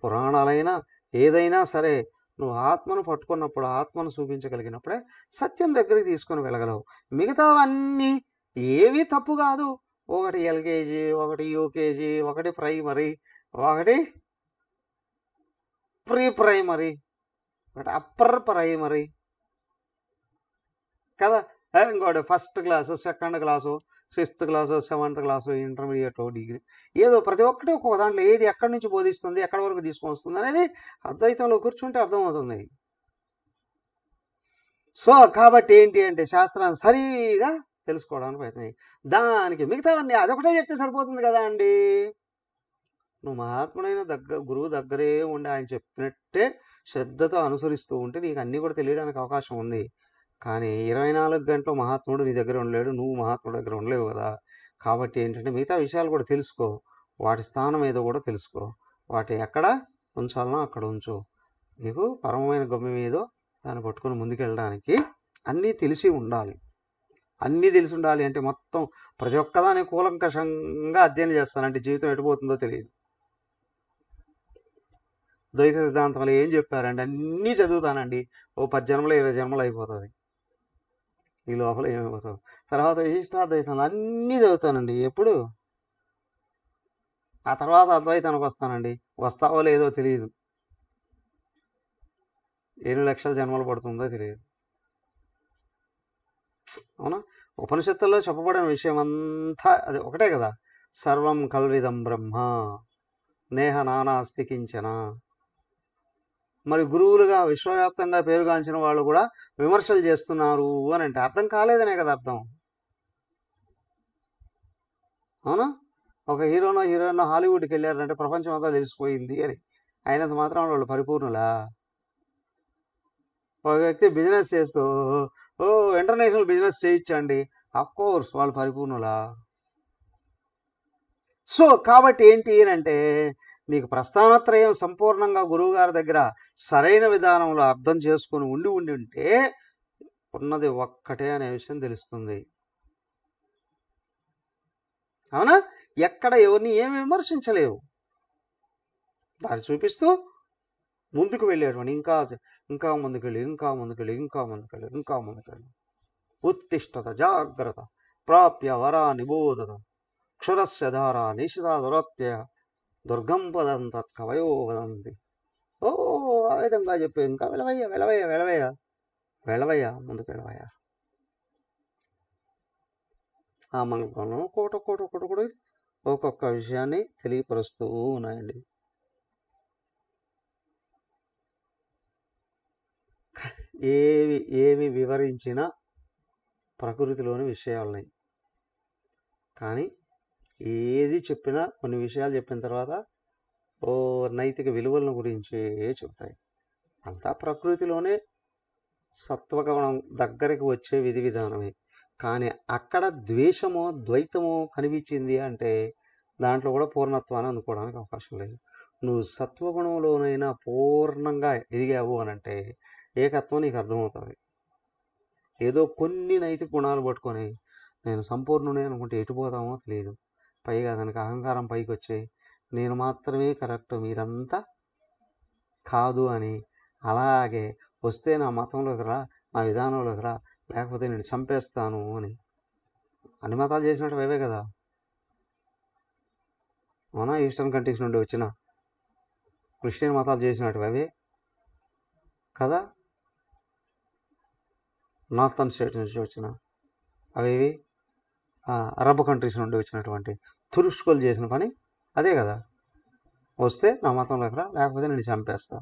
పురాణాలైనా, ఏదైనా సరే నువ్వు ఆత్మను పట్టుకున్నప్పుడు, ఆత్మను చూపించగలిగినప్పుడే సత్యం దగ్గరికి తీసుకొని వెళ్ళగలవు. మిగతావన్నీ ఏవి తప్పు కాదు. ఒకటి ఎల్కేజీ, ఒకటి యూకేజీ, ఒకటి ప్రైమరీ, ఒకటి ప్రీ ప్రైమరీ, ఒకటి అప్పర్ ప్రైమరీ కదా. ఇంకోటి first class, second class, 6th class, 7th class, intermediate, degree, ఏదో ప్రతి ఒక్కటి ఒక్కొక్క దాంట్లో ఏది ఎక్కడి నుంచి బోధిస్తుంది, ఎక్కడి వరకు తీసుకొని వస్తుంది అనేది అద్వైతంలో కూర్చుంటే అర్థమవుతుంది. సో కాబట్టి ఏంటి అంటే శాస్త్రాన్ని సరిగా తెలుసుకోవడానికి ప్రయత్నం. దానికి మిగతావన్నీ అదొకటే చెప్తే సరిపోతుంది కదా అండి. నువ్వు మహాత్ముడైన గురువు దగ్గరే ఉండి ఆయన చెప్పినట్టే శ్రద్ధతో అనుసరిస్తూ ఉంటే నీకు అన్నీ కూడా తెలియడానికి అవకాశం ఉంది. కానీ 24 గంటలు మహాత్ముడు నీ దగ్గర ఉండలేడు, నువ్వు మహాత్ముడి దగ్గర ఉండలేవు కదా. కాబట్టి ఏంటంటే మిగతా విషయాలు కూడా తెలుసుకో, వాటి స్థానం ఏదో కూడా తెలుసుకో, వాటి ఎక్కడ ఉంచాలనో అక్కడ ఉంచు. నీకు పరమమైన గమ్యం ఏదో దాన్ని పట్టుకొని ముందుకెళ్ళడానికి అన్నీ తెలిసి ఉండాలి. అన్నీ తెలిసి ఉండాలి అంటే మొత్తం ప్రతి ఒక్కదాన్ని కూలంకషంగా అధ్యయనం చేస్తానంటే జీవితం ఎటుపోతుందో తెలియదు. ద్వైత సిద్ధాంతంలో ఏం చెప్పారండి, అన్నీ చదువుతానండి, ఓ 10 జన్మలు 20 జన్మలు అయిపోతుంది, ఈ లోపల ఏమైపోతుంది. తర్వాత విశిష్టాద్వైతంలో అన్నీ చదువుతానండి, ఎప్పుడు ఆ తర్వాత అద్వైతానికి వస్తానండి, వస్తావో లేదో తెలియదు, ఎన్ని లక్షల జన్మలు పడుతుందో తెలియదు. అవునా. ఉపనిషత్తుల్లో చెప్పబడిన విషయం అంతా అది ఒకటే కదా. సర్వం కల్విదం బ్రహ్మ నేహ నానాస్తి కించన. మరి గురువులుగా విశ్వవ్యాప్తంగా పేరుగాంచిన వాళ్ళు కూడా విమర్శలు చేస్తున్నారు అని అంటే అర్థం కాలేదనే కదా అర్థం. అవునా. ఒక హీరోయిన్ హాలీవుడ్కి వెళ్ళారంటే ప్రపంచం అంతా తెలిసిపోయింది అని, అయినంత మాత్రం వాళ్ళు పరిపూర్ణులా? ఒక వ్యక్తి బిజినెస్ చేస్తూ ఇంటర్నేషనల్ బిజినెస్ చేయించండి, అఫ్కోర్స్ వాళ్ళు పరిపూర్ణులా? సో కాబట్టి ఏంటి అంటే నీకు ప్రస్థానత్రయం సంపూర్ణంగా గురువుగారి దగ్గర సరైన విధానంలో అర్థం చేసుకుని ఉంటే ఉన్నది ఒక్కటే అనే విషయం తెలుస్తుంది. అవునా. ఎక్కడ ఎవరిని ఏమి విమర్శించలేవు, దాన్ని చూపిస్తూ ముందుకు వెళ్ళేటువంటి ఇంకా ముందుకెళ్ళి ఉత్తిష్టత జాగ్రత్త ప్రాప్య వరా నిబోధత క్షురస్య ధారా నిషితా దురత్య దుర్గం పదం తత్కవయో వదంతి. ఆ విధంగా చెప్పి ఇంకా వెళ్ళవయ్య ముందుకు వెళ్ళవయ్య. ఆ మంగళం కోట ఒక్కొక్క విషయాన్ని తెలియపరుస్తూ ఉన్నాయండి. ఏమి వివరించిన ప్రకృతిలోని విషయాలున్నాయి, కానీ ఏది చెప్పినా కొన్ని విషయాలు చెప్పిన తర్వాత నైతిక విలువలను గురించి చెబుతాయి. అంతా ప్రకృతిలోనే సత్వగుణం దగ్గరికి వచ్చే విధి విధానమే. కానీ అక్కడ ద్వేషమో ద్వైతమో కనిపించింది అంటే దాంట్లో కూడా పూర్ణత్వాన్ని అందుకోవడానికి అవకాశం లేదు. నువ్వు సత్వగుణంలోనైనా పూర్ణంగా ఎదిగావు అని అంటే ఏకత్వం నీకు అర్థమవుతుంది. ఏదో కొన్ని నైతిక గుణాలు పట్టుకొని నేను సంపూర్ణునే అనుకుంటే ఎటుపోతామో తెలియదు. పైగా దానికి అహంకారం పైకి వచ్చి నేను మాత్రమే కరెక్ట్, మీరంతా కాదు అని, అలాగే వస్తే నా మతంలోకి రా, నా విధానంలోకి రా, లేకపోతే నేను చంపేస్తాను అని అన్ని మతాలు చేసినట్టు అవే కదా. అవునా. ఈస్టర్న్ కంట్రీస్ నుండి వచ్చిన క్రిస్టియన్ మతాలు చేసినట్టు అవే కదా. నార్థన్ స్టేట్ నుంచి వచ్చిన అవేవి అరబ్ కంట్రీస్ నుండి వచ్చినటువంటి తురుష్కులు చేసిన పని అదే కదా. వస్తే నా మతంలోకి రా, లేకపోతే నేను చంపేస్తా.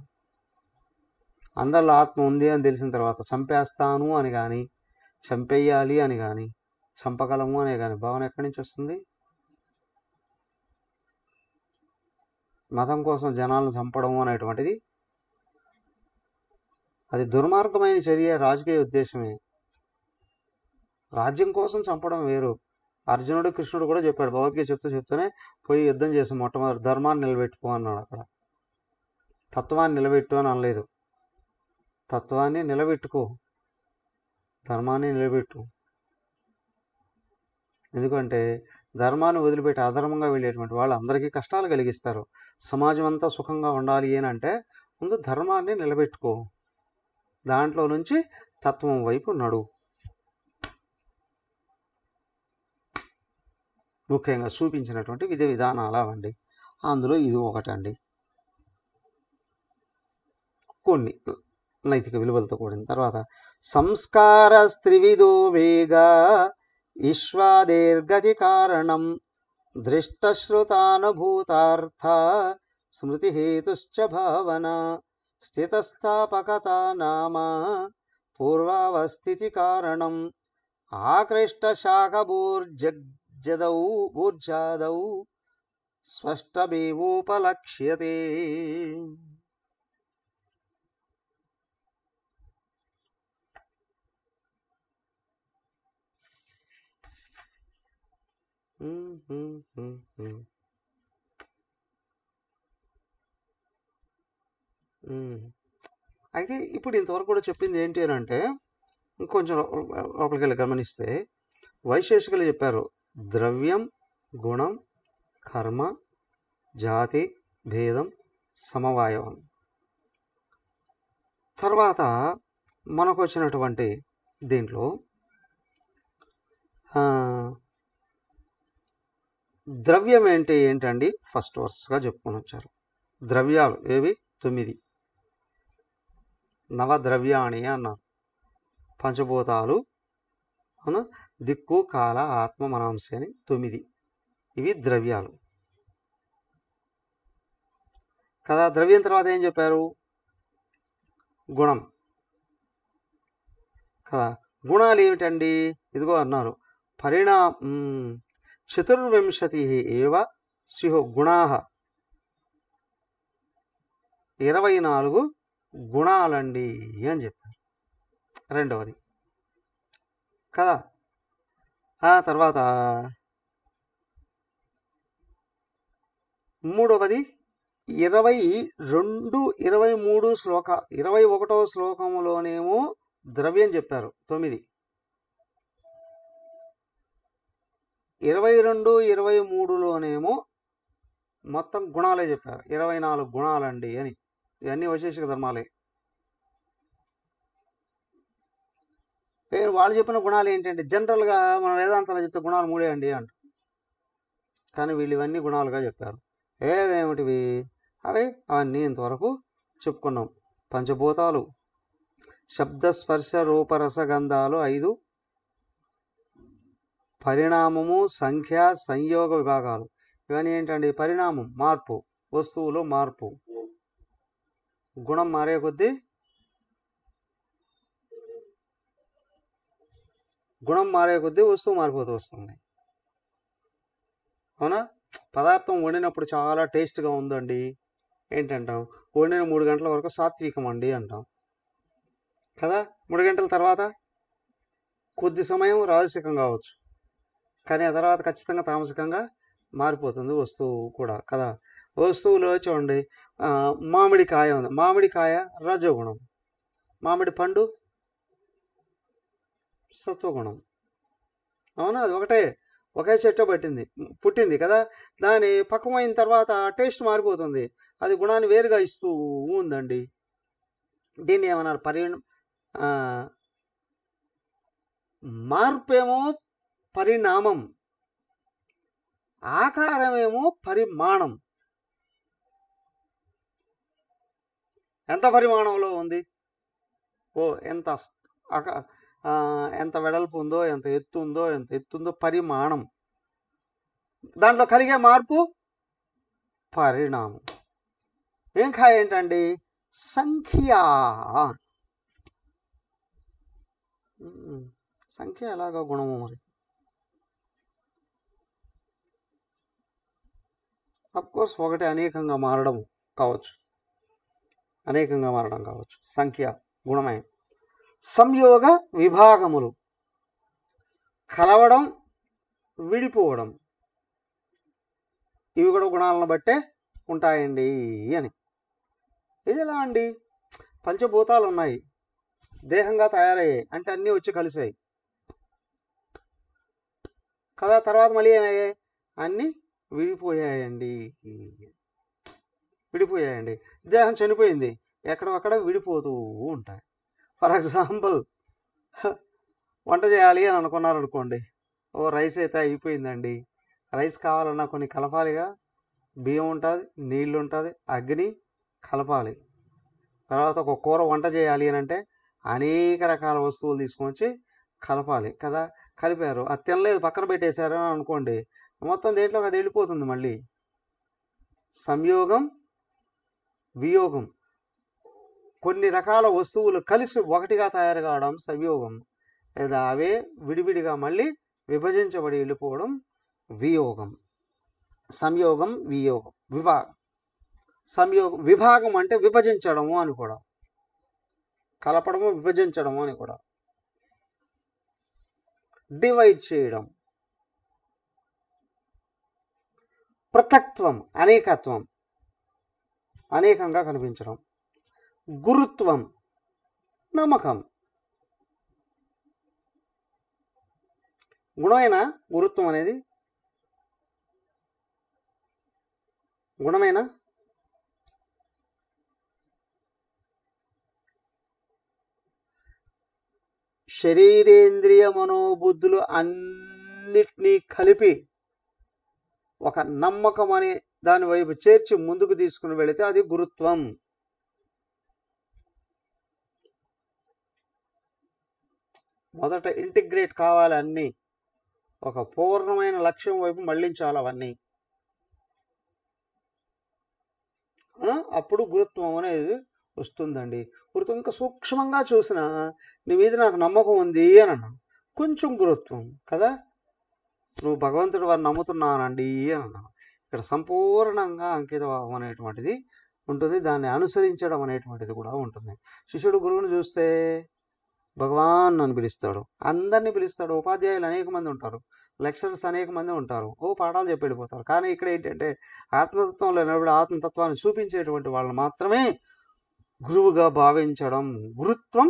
అందరిలో ఆత్మ ఉంది అని తెలిసిన తర్వాత చంపేస్తాను అని కానీ, చంపేయాలి అని కానీ, చంపగలము అనే కానీ భావన ఎక్కడి నుంచి వస్తుంది? మతం కోసం జనాలను చంపడము అనేటువంటిది అది దుర్మార్గమైన చర్య, రాజకీయ ఉద్దేశమే. రాజ్యం కోసం చంపడం వేరు. అర్జునుడు కృష్ణుడు కూడా చెప్పాడు, భగవద్గీత చెప్తూనే పోయి యుద్ధం చేసి మొట్టమొదటి ధర్మాన్ని నిలబెట్టుకో అన్నాడు. అక్కడ తత్వాన్ని నిలబెట్టు అని అనలేదు. తత్వాన్ని నిలబెట్టుకో, ధర్మాన్ని నిలబెట్టు. ఎందుకంటే ధర్మాన్ని వదిలిపెట్టి అధర్మంగా వెళ్ళేటువంటి వాళ్ళు అందరికీ కష్టాలు కలిగిస్తారు. సమాజం అంతా సుఖంగా ఉండాలి అని అంటే ముందు ధర్మాన్ని నిలబెట్టుకో, దాంట్లో నుంచి తత్వం వైపు నడు. ముఖ్యంగా చూపించినటువంటి విధి విధానాలు అవండి. అందులో ఇది ఒకటండి. కొన్ని నైతిక విలువలతో కూడిన. తర్వాత సంస్కార స్త్రివిధో వేగ ఈశ్వాదేర్గతి కారణం దృష్టశ్రుతానుభూతార్థ స్మృతి హేతుశ్చ భావన స్థితస్థాపకత నామ పూర్వావస్థితి కారణం ఆకృష్ట శాఖభూర్జదౌ ఊర్జాదౌ స్పష్టమేవోపలక్ష్యతే. అయితే ఇప్పుడు ఇంతవరకు కూడా చెప్పింది ఏంటి అని అంటే, ఇంకొంచెం లోపలికి వెళ్ళి గమనిస్తే వైశేషికలు చెప్పారు ద్రవ్యం, గుణం, కర్మ, జాతి, భేదం, సమవాయం. తర్వాత మనకు వచ్చినటువంటి దీంట్లో ద్రవ్యం ఏంటండి ఫస్ట్ వరుసగా చెప్పుకొని వచ్చారు. ద్రవ్యాలు ఏవి? 9. నవద్రవ్యాణి అన్నారు. పంచభూతాలు, అవునా, దిక్కు, కాల, ఆత్మ, మనాంశ అని 9. ఇవి ద్రవ్యాలు కదా. ద్రవ్యం తర్వాత ఏం చెప్పారు? గుణం కదా. గుణాలు ఏమిటండి? ఇదిగో అన్నారు చతుర్వింశతి ఏవ స్యు గుణాః. 24 గుణాలండి అని చెప్పారు. రెండవది కదా. ఆ తర్వాత మూడవది 22, 23 శ్లోక 21వ శ్లోకంలోనేమో ద్రవ్యం చెప్పారు 9. 22, 23లోనేమో మొత్తం గుణాలే చెప్పారు. 24 గుణాలండి అని. ఇవన్నీ వైశేషిక ధర్మాలే. వాళ్ళు చెప్పిన గుణాలు ఏంటంటే జనరల్గా మన వేదాంతాలు చెప్తే గుణాలు 3 అండి అంట. కానీ వీళ్ళు ఇవన్నీ గుణాలుగా చెప్పారు. ఏమేమిటివి అవన్నీ ఇంతవరకు చెప్పుకున్నాం. పంచభూతాలు, శబ్ద స్పర్శ రూపరసగంధాలు 5, పరిణామము, సంఖ్య, సంయోగ విభాగాలు. ఇవన్నీ ఏంటండి? పరిణామం మార్పు, వస్తువులో మార్పు. గుణం మారే కొద్దీ వస్తువు మారిపోతూ వస్తుంది. అవునా? పదార్థం వండినప్పుడు చాలా టేస్ట్గా ఉందండి ఏంటంటాం? వండిన 3 గంటల వరకు సాత్వికం అండి అంటాం కదా. 3 గంటల తర్వాత కొద్ది సమయం రాజసికం కావచ్చు, కానీ ఆ తర్వాత ఖచ్చితంగా తామసికంగా మారిపోతుంది వస్తువు కూడా కదా. వస్తువులో చూడండి, మామిడికాయ ఉంది. మామిడికాయ రజోగుణం, మామిడి పండు సత్వగుణం. అవునా? అది ఒకే చెట్టు పుట్టింది కదా. దాని పక్వమైన తర్వాత టేస్ట్ మారిపోతుంది. అది గుణాన్ని వేరుగా ఇస్తూ ఉందండి. దీన్ని ఏమన్నారు? మార్పేమో పరిణామం, ఆకారమేమో పరిమాణం. ఎంత పరిమాణంలో ఉంది? ఎంత వెడల్పు ఉందో, ఎంత ఎత్తుందో పరిమాణం. దాంట్లో కలిగే మార్పు పరిణామం. ఇంకా ఏంటండి? సంఖ్య. సంఖ్య ఎలాగా గుణము మరి? అఫ్కోర్స్ ఒకటి అనేకంగా మారడం కావచ్చు, సంఖ్య గుణమే. సంయోగ విభాగములు, కలవడం, విడిపోవడం, ఇవి కూడా గుణాలను బట్టే ఉంటాయండి అని. ఇది ఎలా అండి? పంచభూతాలు ఉన్నాయి, దేహంగా తయారయ్యాయి, అంటే అన్నీ వచ్చి కలిసాయి కదా. తర్వాత మళ్ళీ ఏమయ్యాయి, అన్నీ విడిపోయాయండి. విడిపోయాయండి. దేహం చనిపోయింది, ఎక్కడొక్కడ విడిపోతూ ఉంటాయి. ఫర్ ఎగ్జాంపుల్, వంట చేయాలి అని అనుకున్నారనుకోండి, ఓ రైస్ అయితే అయిపోయిందండి. రైస్ కావాలన్నా కొన్ని కలపాలిగా, బియ్యం ఉంటుంది, నీళ్ళు ఉంటుంది, అగ్ని కలపాలి. తర్వాత ఒక కూర వంట చేయాలి అని అంటే అనేక రకాల వస్తువులు తీసుకొచ్చి కలపాలి కదా. కలిపారు, అది తినలేదు పక్కన పెట్టేశారు అని అనుకోండి, మొత్తం దేంట్లో అది వెళ్ళిపోతుంది. మళ్ళీ సంయోగం వియోగం, కొన్ని రకాల వస్తువులు కలిసి ఒకటిగా తయారు కావడం సంయోగం, లేదా అవే విడివిడిగా మళ్ళీ విభజించబడి వెళ్ళిపోవడం వియోగం. సంయోగం వియోగం. విభాగం. సంయోగం విభాగం అంటే విభజించడము అని కూడా, కలపడము విభజించడము అని కూడా, డివైడ్ చేయడం. పృథక్త్వం అనేకత్వం, అనేకంగా కనిపించడం. గురుత్వం నమ్మకం. గుణమైన గురుత్వం అనేది గుణమైన శరీరేంద్రియ మనోబుద్ధులు అన్నిటినీ కలిపి ఒక నమ్మకం అనే దాని వైపు చేర్చి ముందుకు తీసుకుని వెళితే అది గురుత్వం. మొదట ఇంటిగ్రేట్ కావాలి, అన్నీ ఒక పూర్ణమైన లక్ష్యం వైపు మళ్ళించాలి అవన్నీ, అప్పుడు గురుత్వం అనేది వస్తుందండి. గురుత్వం ఇంకా సూక్ష్మంగా చూసిన, నీ మీద నాకు నమ్మకం ఉంది అని అన్నాను, కొంచెం గురుత్వం కదా. నువ్వు భగవంతుడు వారిని నమ్ముతున్నానండి అని అన్నాను, ఇక్కడ సంపూర్ణంగా అంకితభావం అనేటువంటిది ఉంటుంది, దాన్ని అనుసరించడం అనేటువంటిది కూడా ఉంటుంది. శిష్యుడు గురువుని చూస్తే భగవాన్ అని పిలుస్తాడు, అందరినీ పిలుస్తాడు. ఉపాధ్యాయులు అనేక మంది ఉంటారు, లెక్చరర్స్ అనేక మంది ఉంటారు, పాఠాలు చెప్పి వెళ్ళిపోతారు. కానీ ఇక్కడ ఏంటంటే ఆత్మతత్వంలో నిలబడి ఆత్మతత్వాన్ని చూపించేటువంటి వాళ్ళని మాత్రమే గురువుగా భావించడం, గురుత్వం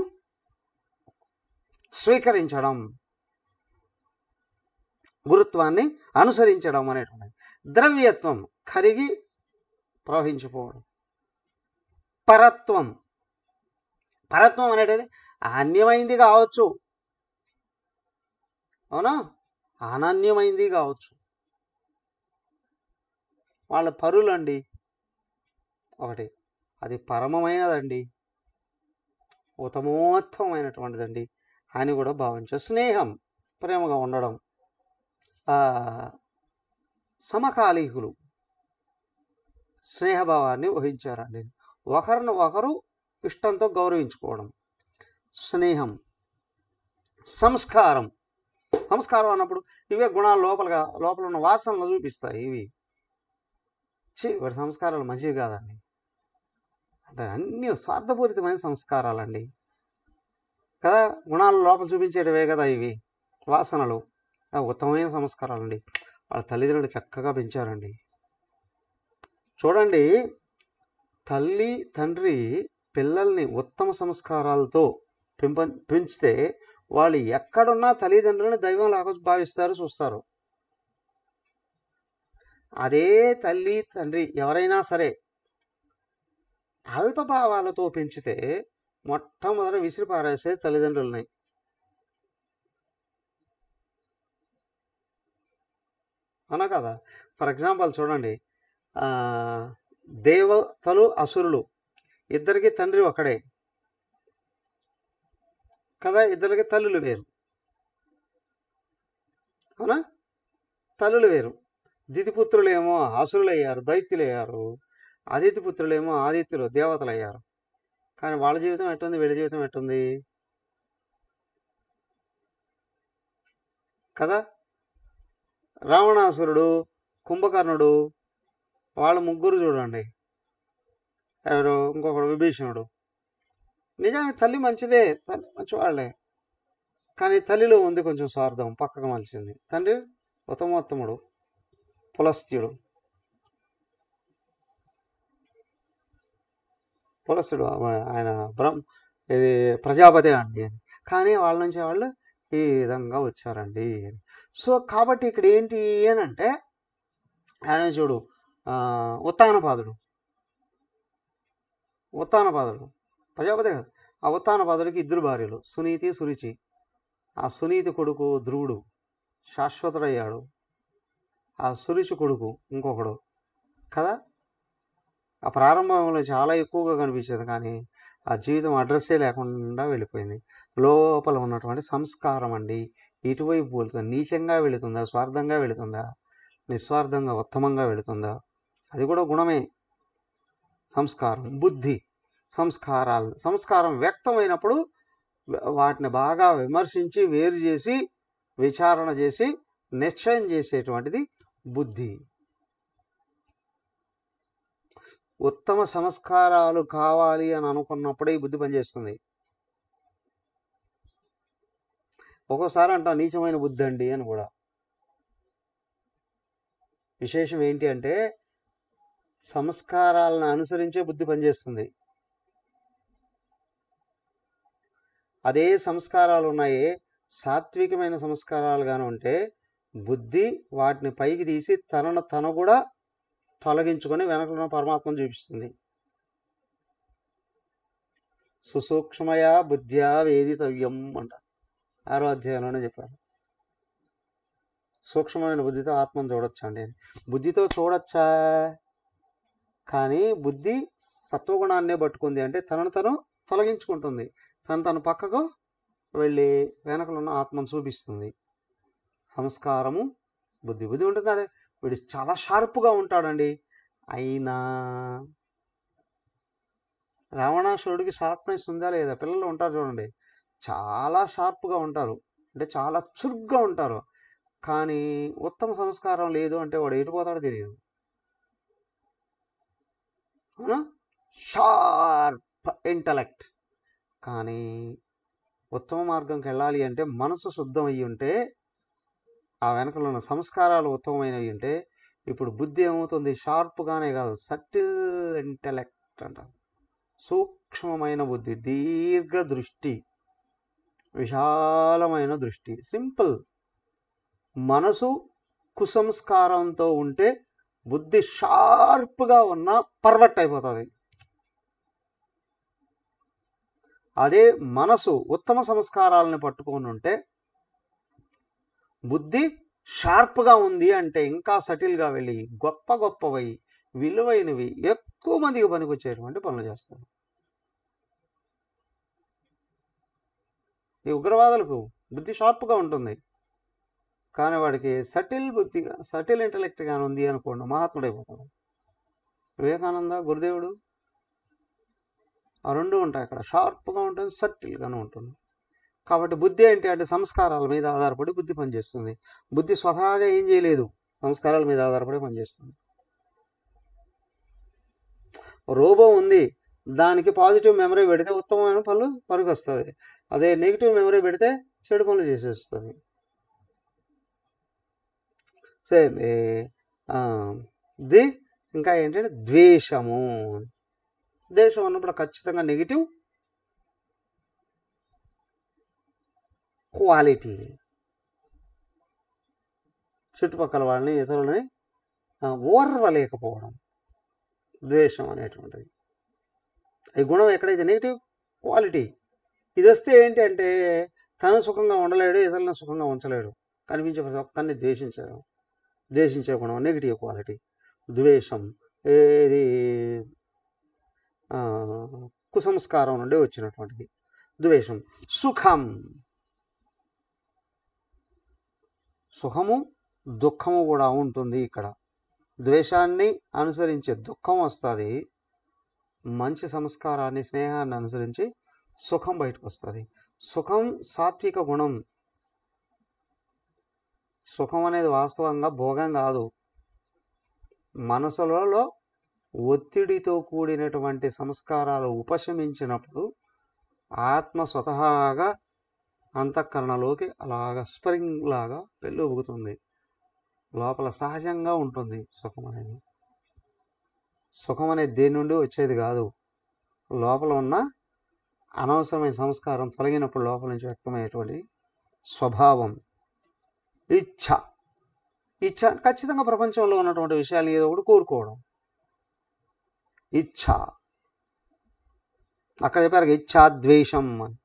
స్వీకరించడం, గురుత్వాన్ని అనుసరించడం అనేటువంటిది. ద్రవ్యత్వం కరిగి ప్రవహించిపోవడం. పరత్వం, పరత్వం అనేది అన్యమైంది కావచ్చు, అవునా, అనన్యమైంది కావచ్చు. వాళ్ళ పరులండి ఒకటి, అది పరమమైనదండి, ఉత్తమోత్తమైనటువంటిదండి అని కూడా భావించారు. స్నేహం ప్రేమగా ఉండడం. సమకాలీకులు స్నేహభావాన్ని వహించారండి, ఒకరిని ఒకరు ఇష్టంతో గౌరవించుకోవడం. స్నేహం. సంస్కారం. సంస్కారం అన్నప్పుడు ఇవే గుణాలు లోపల ఉన్న వాసనలు చూపిస్తాయి. ఇవి వాటి సంస్కారాలు మంచివి కాదండి, అంటే అన్ని స్వార్థపూరితమైన సంస్కారాలండి కదా. గుణాలు లోపల చూపించేటవే కదా ఇవి, వాసనలు. ఉత్తమమైన సంస్కారాలండి, వాళ్ళ తల్లిదండ్రులు చక్కగా పెంచారండి. చూడండి, తల్లి తండ్రి పిల్లల్ని ఉత్తమ సంస్కారాలతో పెంచితే వాళ్ళు ఎక్కడున్నా తల్లిదండ్రులను దైవంలాగా భావిస్తారు, చూస్తారు. అదే తల్లి తండ్రి ఎవరైనా సరే అల్పభావాలతో పెంచితే మొట్టమొదట విసిరిపారేసే తల్లిదండ్రులని. అవునా కదా. ఫర్ ఎగ్జాంపుల్ చూడండి, దేవతలు అసురులు ఇద్దరికి తండ్రి ఒకడే కదా, ఇద్దరికి తల్లులు వేరు, అవునా, తల్లులు వేరు. దితిపుత్రులేమో అసురులు అయ్యారు, దైత్యులు అయ్యారు. అదితిపుత్రులేమో ఆదిత్యులు, దేవతలు అయ్యారు. కానీ వాళ్ళ జీవితం ఎట్టుంది, వీళ్ళ జీవితం ఎట్టుంది కదా. రావణాసురుడు, కుంభకర్ణుడు, వాళ్ళ ముగ్గురు చూడండి, ఎవరు, ఇంకొకడు విభీషణుడు. నిజానికి తల్లి మంచిదే, తల్లి మంచివాళ్లే, కానీ తల్లిలో ఉంది కొంచెం స్వార్థం, పక్కకు మలిచింది. తండ్రి ఉత్తమోత్తముడు, పులస్త్యుడు. ఆయన ఇది ప్రజాపతి అండి అని. కానీ వాళ్ళ నుంచి వాళ్ళు ఈ విధంగా వచ్చారండి. సో కాబట్టి ఇక్కడ ఏంటి అని అంటే ఆయన చూడు, ఉత్తానపాదుడు ప్రజాపతి కాదు. ఆ ఉత్తానపాదుడికి 2 భార్యలు, సునీతి సురుచి. ఆ సునీతి కొడుకు ధ్రువుడు శాశ్వతుడయ్యాడు. ఆ సురుచి కొడుకు ఇంకొకడు కదా. ఆ ప్రారంభంలో చాలా ఎక్కువగా కనిపించేది, కానీ ఆ జీవితం అడ్రస్సే లేకుండా వెళ్ళిపోయింది. లోపల ఉన్నటువంటి సంస్కారం అండి ఇటువైపు వెళుతుంది. నీచంగా వెళుతుందా, స్వార్థంగా వెళుతుందా, నిస్వార్థంగా ఉత్తమంగా వెళుతుందా, అది కూడా గుణమే. సంస్కారం, బుద్ధి, సంస్కారం వ్యక్తమైనప్పుడు వాటిని బాగా విమర్శించి వేరు చేసి విచారణ చేసి నిశ్చయం చేసేటువంటిది బుద్ధి. ఉత్తమ సంస్కారాలు కావాలి అని అనుకున్నప్పుడే ఈ బుద్ధి పనిచేస్తుంది. ఒక్కోసారి అంటాం నీచమైన బుద్ధి అండి అని కూడా. విశేషం ఏంటి అంటే సంస్కారాలను అనుసరించే బుద్ధి పనిచేస్తుంది. అదే సంస్కారాలు ఉన్నాయి, సాత్వికమైన సంస్కారాలుగానే ఉంటే బుద్ధి వాటిని పైకి తీసి తను కూడా తొలగించుకొని వెనకలున్న పరమాత్మను చూపిస్తుంది. సుసూక్ష్మయా బుద్ధ్యా వేదితవ్యం అంట 6వ అధ్యాయంలోనే చెప్పారు. సూక్ష్మమైన బుద్ధితో ఆత్మను చూడొచ్చండి. బుద్ధితో చూడొచ్చా? కానీ బుద్ధి సత్వగుణాన్నే పట్టుకుంది అంటే తను తొలగించుకుంటుంది, తను పక్కకు వెళ్ళి వెనకలున్న ఆత్మను చూపిస్తుంది. సంస్కారము బుద్ధి ఉంటుంది. అదే వీడు చాలా షార్ప్గా ఉంటాడండి. అయినా రావణాసురుడికి షార్ప్నెస్ ఉందా లేదా? పిల్లలు ఉంటారు చూడండి, చాలా షార్ప్గా ఉంటారు, అంటే చాలా చురుగ్గా ఉంటారు. కానీ ఉత్తమ సంస్కారం లేదు అంటే వాడు ఎటుపోతాడో తెలియదు. Sharp intellect. కానీ ఉత్తమ మార్గంకి వెళ్ళాలి అంటే మనసు శుద్ధం అయ్యి ఉంటే, ఆ వెనకలో ఉన్న సంస్కారాలు ఉత్తమమైనవి ఉంటే, ఇప్పుడు బుద్ధి ఏమవుతుంది? షార్ప్గానే కాదు, సటిల్ ఇంటలెక్ట్ అంటారు. సూక్ష్మమైన బుద్ధి, దీర్ఘ దృష్టి, విశాలమైన దృష్టి. సింపుల్. మనసు కుసంస్కారంతో ఉంటే బుద్ధి షార్ప్గా ఉన్న పర్వట్ అయిపోతుంది. అదే మనసు ఉత్తమ సంస్కారాలను పట్టుకొని ఉంటే బుద్ధి షార్ప్గా ఉంది అంటే ఇంకా సటిల్గా వెళ్ళి గొప్పవి విలువైనవి ఎక్కువ మందికి పనికొచ్చేటువంటి పనులు చేస్తారు. ఈ ఉగ్రవాదులకు బుద్ధి షార్ప్గా ఉంటుంది, కానీ వాడికి సటిల్ ఇంటలెక్ట్గా ఉంది అనుకోండి, మహాత్ముడైపోతాడు. వివేకానంద, గురుదేవుడు, ఆ 2 ఉంటాయి అక్కడ. షార్ప్గా ఉంటుంది, సటిల్గానే ఉంటుంది. కాబట్టి బుద్ధి ఏంటి అంటే సంస్కారాల మీద ఆధారపడి బుద్ధి పనిచేస్తుంది. బుద్ధి స్వతహాగా ఏం చేయలేదు, సంస్కారాల మీద ఆధారపడి పనిచేస్తుంది. రోబో ఉంది, దానికి పాజిటివ్ మెమరీ పెడితే ఉత్తమమైన పనులు పనికి వస్తుంది. అదే నెగిటివ్ మెమరీ పెడితే చెడు పనులు చేసేస్తుంది. సేమ్ ఇంకా ఏంటంటే ద్వేషము. ద్వేషం అన్నప్పుడు ఖచ్చితంగా నెగిటివ్ క్వాలిటీ, చుట్టుపక్కల వాళ్ళని ఇతరులని ఓర్వలేకపోవడం, ద్వేషం అనేటువంటిది. ఈ గుణం ఎక్కడైతే నెగిటివ్ క్వాలిటీ, ఇది వస్తే ఏంటి అంటే తను సుఖంగా ఉండలేడు, ఇతరులను సుఖంగా ఉంచలేడు, కనిపించే ప్రతి ఒక్కరిని ద్వేషించే గుణం నెగిటివ్ క్వాలిటీ. ద్వేషం ఏది కుసంస్కారం నుండి వచ్చినటువంటిది ద్వేషం. సుఖము దుఃఖము కూడా ఉంటుంది ఇక్కడ. ద్వేషాన్ని అనుసరించే దుఃఖం వస్తుంది, మంచి సంస్కారాన్ని స్నేహాన్ని అనుసరించి సుఖం బయటకు వస్తుంది. సుఖం సాత్విక గుణం. సుఖం అనేది వాస్తవంగా భోగం కాదు. మనసులలో ఒత్తిడితో కూడినటువంటి సంస్కారాలు ఉపశమించినప్పుడు ఆత్మ స్వతహాగా అంతఃకరణలోకి అలాగా స్ప్రింగ్ లాగా పెళ్ళుబుకుతుంది. లోపల సహజంగా ఉంటుంది సుఖం అనేది. సుఖం అనేది దేని నుండి వచ్చేది కాదు, లోపల ఉన్న అనవసరమైన సంస్కారం తొలగినప్పుడు లోపల నుంచి వ్యక్తమయ్యేటువంటి స్వభావం. ఇచ్ఛ. ఇచ్ఛ ఖచ్చితంగా ప్రపంచంలో ఉన్నటువంటి విషయాలు ఏదో ఒకటి కోరుకోవడం. ఇచ్ఛ. అక్కడ చెప్పారు ఇచ్ఛా ద్వేషం అని.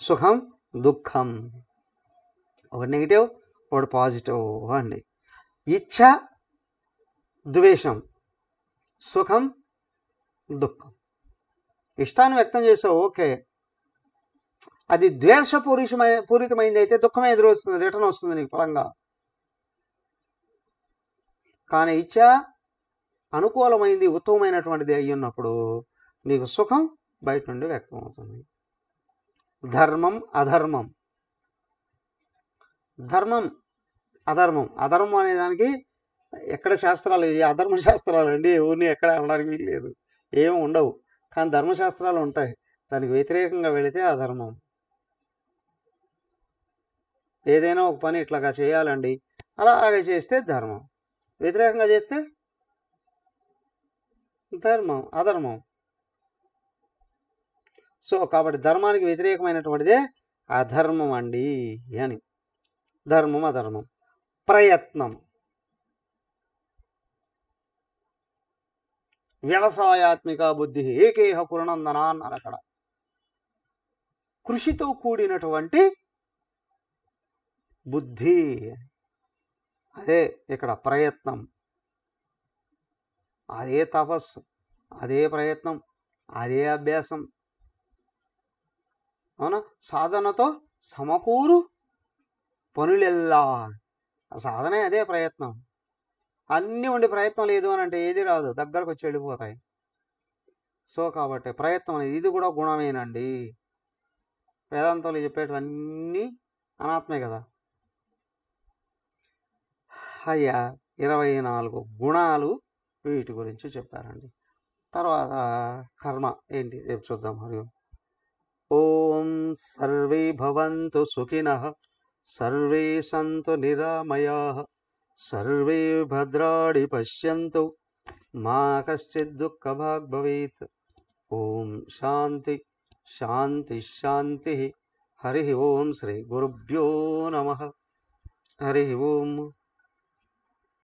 సుఖం దుఃఖం, ఒకటి నెగిటివ్ ఒకటి పాజిటివ్ అండి. ఇచ్ఛ ద్వేషం, సుఖం దుఃఖం. ఇష్టాన్ని వ్యక్తం చేసావు, ఓకే. అది పూరితమైంది అయితే దుఃఖమే ఎదురొస్తుంది, రిటర్న్ వస్తుంది నీకు ఫలంగా. కానీ ఇచ్ఛ అనుకూలమైంది, ఉత్తమమైనటువంటిది అయి ఉన్నప్పుడు నీకు సుఖం బయట నుండి వ్యక్తం అవుతుంది. ధర్మం అధర్మం. ధర్మం అధర్మం. అధర్మం అనే దానికి ఎక్కడ శాస్త్రాలు, ఈ అధర్మ శాస్త్రాలు అండి ఎవరిని ఎక్కడ అనడానికి వీలు లేదు, ఏమి ఉండవు. కానీ ధర్మశాస్త్రాలు ఉంటాయి. దానికి వ్యతిరేకంగా వెళితే అధర్మం. ఏదైనా ఒక పని ఇట్లాగా చేయాలండి, అలాగే చేస్తే ధర్మం, వ్యతిరేకంగా చేస్తే ధర్మం, అధర్మం. సో కాబట్టి ధర్మానికి వ్యతిరేకమైనటువంటిదే అధర్మం అండి అని. ధర్మం అధర్మం. ప్రయత్నం. వ్యవసాయాత్మిక బుద్ధి ఏకేహ కురునందన అన్నారు అక్కడ. కృషితో కూడినటువంటి బుద్ధి, అదే ఇక్కడ ప్రయత్నం. అదే తపస్సు, అదే ప్రయత్నం, అదే అభ్యాసం. అవునా? సాధనతో సమకూరు పనులెల్లా. సాధనే అదే ప్రయత్నం. అన్నీ ఉండి ప్రయత్నం లేదు అని అంటే ఏది రాదు, దగ్గరకు వచ్చి వెళ్ళిపోతాయి. సో కాబట్టి ప్రయత్నం అనేది ఇది కూడా గుణమేనండి. వేదాంతంలో చెప్పేటివన్నీ అనాత్మే కదా. అయ్యా 24 గుణాలు వీటి గురించి చెప్పారండి. తర్వాత కర్మ ఏంటి రేపు చూద్దాం. హరి ఓం. సర్వే భవంతు సుఖినః, సర్వే సంతు నిరామయాః, సర్వే భద్రాణి పశ్యంతు, మా కశ్చిద్ దుఃఖభాగ్ భవేత్. ఓం శాంతి శాంతి శాంతి. హరి ఓం. శ్రీ గురుభ్యో నమః. హరి ఓం.